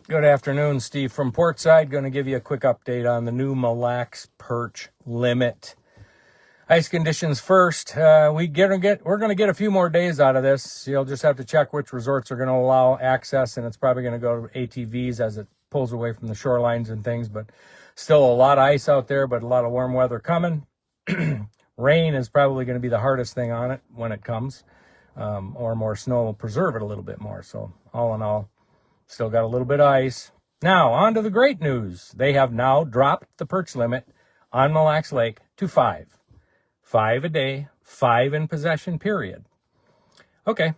Good afternoon, Steve from Portside. Going to give you a quick update on the new Mille Lacs perch limit. Ice conditions first. We're going to get a few more days out of this. You'll just have to check which resorts are going to allow access, and it's probably going to go to ATVs as it pulls away from the shorelines and things. But still a lot of ice out there, but a lot of warm weather coming. Rain is probably going to be the hardest thing on it when it comes, or more snow will preserve it a little bit more. So all in all, still got a little bit of ice. Now, on to the great news. They have now dropped the perch limit on Mille Lacs Lake to 5. 5 a day, 5 in possession, period. Okay.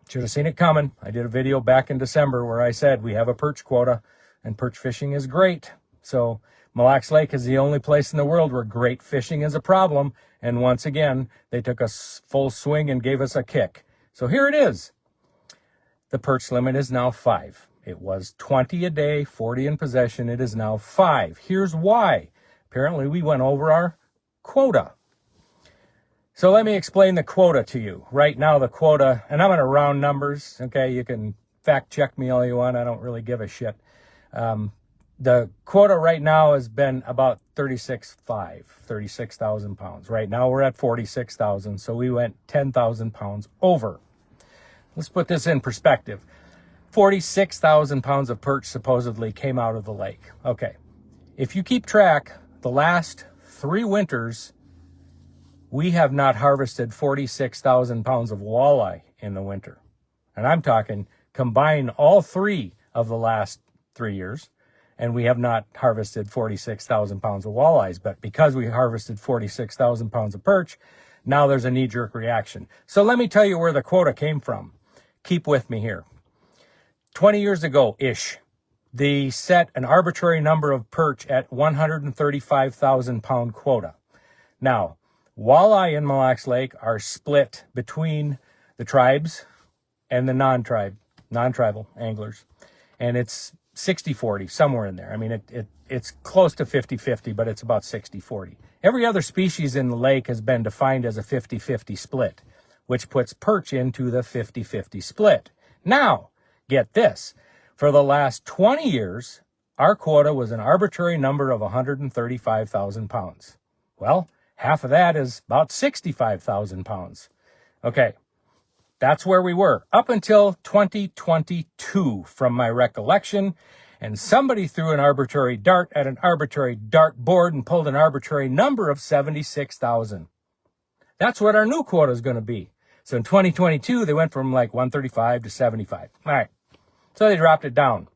Should have seen it coming. I did a video back in December where I said we have a perch quota and perch fishing is great. So Mille Lacs Lake is the only place in the world where great fishing is a problem. And once again, they took a full swing and gave us a kick. So here it is. The perch limit is now 5. It was 20 a day, 40 in possession. It is now 5. Here's why. Apparently, we went over our quota. So let me explain the quota to you. Right now, the quota, and I'm going to round numbers. Okay, you can fact check me all you want. I don't really give a shit. The quota right now has been about 36,000 pounds. Right now, we're at 46,000. So we went 10,000 pounds over. Let's put this in perspective. 46,000 pounds of perch supposedly came out of the lake. Okay. If you keep track, the last 3 winters, we have not harvested 46,000 pounds of walleye in the winter. And I'm talking combine all 3 of the last 3 years, and we have not harvested 46,000 pounds of walleyes. But because we harvested 46,000 pounds of perch, now there's a knee-jerk reaction. So let me tell you where the quota came from. Keep with me here. 20 years ago-ish, they set an arbitrary number of perch at 135,000 pound quota. Now, walleye in Mille Lacs Lake are split between the tribes and the non-tribal anglers. And it's 60-40, somewhere in there. I mean, it's close to 50-50, but it's about 60-40. Every other species in the lake has been defined as a 50-50 split, which puts perch into the 50-50 split. Now, get this. For the last 20 years, our quota was an arbitrary number of 135,000 pounds. Well, half of that is about 65,000 pounds. Okay, that's where we were up until 2022, from my recollection. And somebody threw an arbitrary dart at an arbitrary dart board and pulled an arbitrary number of 76,000. That's what our new quota is going to be. So in 2022, they went from like 135 to 75. All right. So they dropped it down.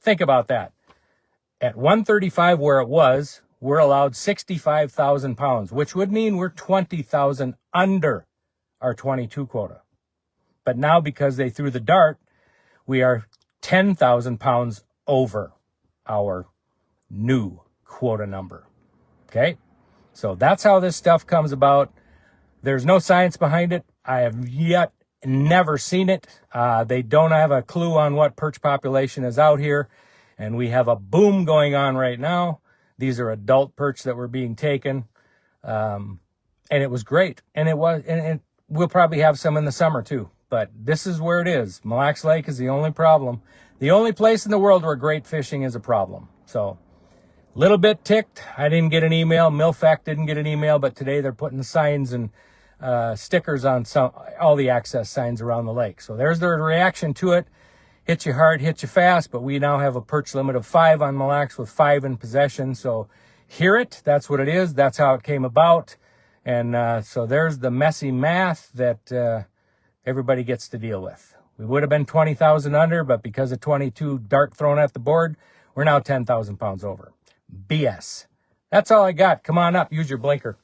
Think about that. At 135 where it was, we're allowed 65,000 pounds, which would mean we're 20,000 under our 22 quota. But now because they threw the dart, we are 10,000 pounds over our new quota number. Okay? So that's how this stuff comes about. There's no science behind it. I have yet never seen it. They don't have a clue on what perch population is out here. And we have a boom going on right now. These are adult perch that were being taken. And it was great. And we'll probably have some in the summer too. But this is where it is. Mille Lacs Lake is the only problem. The only place in the world where great fishing is a problem. So, little bit ticked. I didn't get an email. Milfac didn't get an email. But today they're putting signs and stickers on all the access signs around the lake. So there's their reaction to it. Hit you hard, hit you fast, but we now have a perch limit of 5 on Mille Lacs with 5 in possession. So hear it. That's what it is. That's how it came about. And so there's the messy math that everybody gets to deal with. We would have been 20,000 under, but because of 22 dart thrown at the board, we're now 10,000 pounds over. BS. That's all I got. Come on up. Use your blinker.